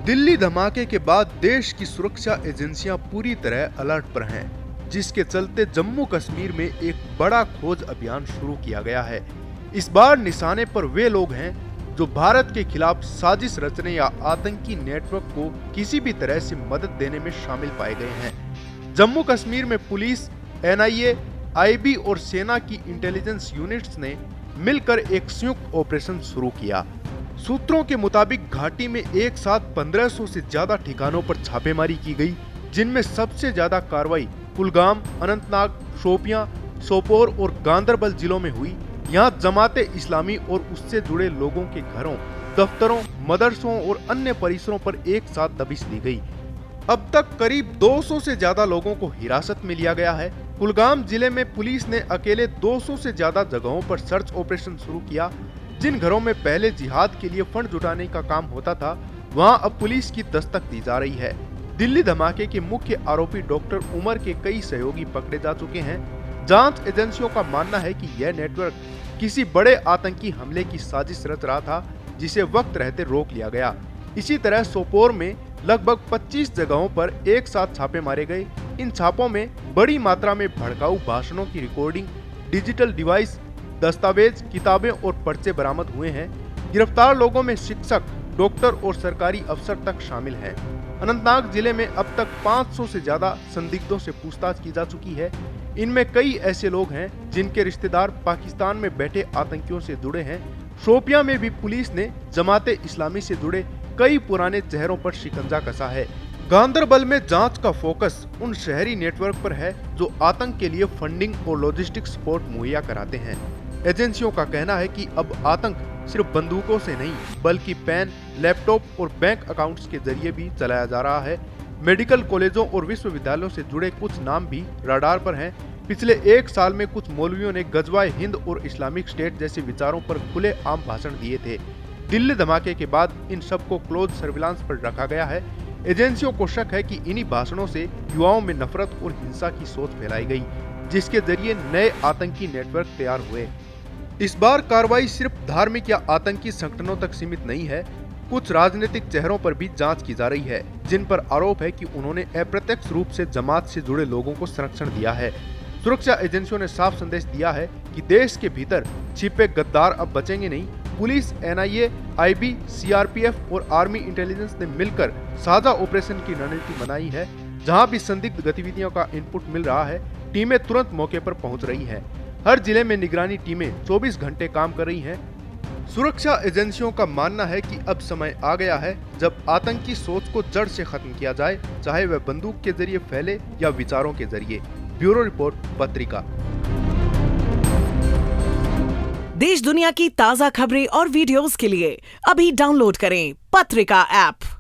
दिल्ली धमाके के बाद देश की सुरक्षा एजेंसियां पूरी तरह अलर्ट पर हैं, जिसके चलते जम्मू कश्मीर में एक बड़ा खोज अभियान शुरू किया गया है। इस बार निशाने पर वे लोग हैं जो भारत के खिलाफ साजिश रचने या आतंकी नेटवर्क को किसी भी तरह से मदद देने में शामिल पाए गए हैं। जम्मू कश्मीर में पुलिस, एनआईए, आईबी और सेना की इंटेलिजेंस यूनिट्स ने मिलकर एक संयुक्त ऑपरेशन शुरू किया। सूत्रों के मुताबिक घाटी में एक साथ 1500 से ज्यादा ठिकानों पर छापेमारी की गई, जिनमें सबसे ज्यादा कार्रवाई कुलगाम, अनंतनाग, शोपियां, सोपोर और गांदरबल जिलों में हुई। यहां जमाते इस्लामी और उससे जुड़े लोगों के घरों, दफ्तरों, मदरसों और अन्य परिसरों पर एक साथ दबिश दी गई। अब तक करीब 200 से ज्यादा लोगों को हिरासत में लिया गया है। कुलगाम जिले में पुलिस ने अकेले 200 से ज्यादा जगहों पर सर्च ऑपरेशन शुरू किया। जिन घरों में पहले जिहाद के लिए फंड जुटाने का काम होता था, वहां अब पुलिस की दस्तक दी जा रही है। दिल्ली धमाके के मुख्य आरोपी डॉक्टर उमर के कई सहयोगी पकड़े जा चुके हैं। जांच एजेंसियों का मानना है कि यह नेटवर्क किसी बड़े आतंकी हमले की साजिश रच रहा था, जिसे वक्त रहते रोक लिया गया। इसी तरह सोपोर में लगभग 25 जगहों पर एक साथ छापे मारे गए। इन छापों में बड़ी मात्रा में भड़काऊ भाषणों की रिकॉर्डिंग, डिजिटल डिवाइस, दस्तावेज, किताबें और पर्चे बरामद हुए हैं। गिरफ्तार लोगों में शिक्षक, डॉक्टर और सरकारी अफसर तक शामिल हैं। अनंतनाग जिले में अब तक 500 से ज्यादा संदिग्धों से पूछताछ की जा चुकी है। इनमें कई ऐसे लोग हैं जिनके रिश्तेदार पाकिस्तान में बैठे आतंकियों से जुड़े हैं। शोपियां में भी पुलिस ने जमाते इस्लामी से जुड़े कई पुराने चेहरों पर शिकंजा कसा है। गांदरबल में जांच का फोकस उन शहरी नेटवर्क पर है जो आतंक के लिए फंडिंग और लॉजिस्टिक सपोर्ट मुहैया कराते हैं। एजेंसियों का कहना है कि अब आतंक सिर्फ बंदूकों से नहीं, बल्कि पेन, लैपटॉप और बैंक अकाउंट्स के जरिए भी चलाया जा रहा है। मेडिकल कॉलेजों और विश्वविद्यालयों से जुड़े कुछ नाम भी रडार पर हैं। पिछले एक साल में कुछ मौलवियों ने गजवाए हिंद और इस्लामिक स्टेट जैसे विचारों पर खुले आम भाषण दिए थे। दिल्ली धमाके के बाद इन सबको क्लोज सर्विलांस पर रखा गया है। एजेंसियों को शक है कि इन्हीं भाषणों से युवाओं में नफरत और हिंसा की सोच फैलाई गई, जिसके जरिए नए आतंकी नेटवर्क तैयार हुए। इस बार कार्रवाई सिर्फ धार्मिक या आतंकी संगठनों तक सीमित नहीं है। कुछ राजनीतिक चेहरों पर भी जांच की जा रही है, जिन पर आरोप है कि उन्होंने अप्रत्यक्ष रूप से जमात से जुड़े लोगों को संरक्षण दिया है। सुरक्षा एजेंसियों ने साफ संदेश दिया है कि देश के भीतर छिपे गद्दार अब बचेंगे नहीं। पुलिस, एनआईए, आईबी, सीआरपीएफ और आर्मी इंटेलिजेंस ने मिलकर साझा ऑपरेशन की रणनीति बनाई है। जहां भी संदिग्ध गतिविधियों का इनपुट मिल रहा है, टीमें तुरंत मौके पर पहुंच रही हैं। हर जिले में निगरानी टीमें 24 घंटे काम कर रही हैं। सुरक्षा एजेंसियों का मानना है कि अब समय आ गया है जब आतंकी सोच को जड़ से खत्म किया जाए, चाहे वह बंदूक के जरिए फैले या विचारों के जरिए। ब्यूरो रिपोर्ट, पत्रिका। देश दुनिया की ताजा खबरें और वीडियोस के लिए अभी डाउनलोड करें पत्रिका ऐप।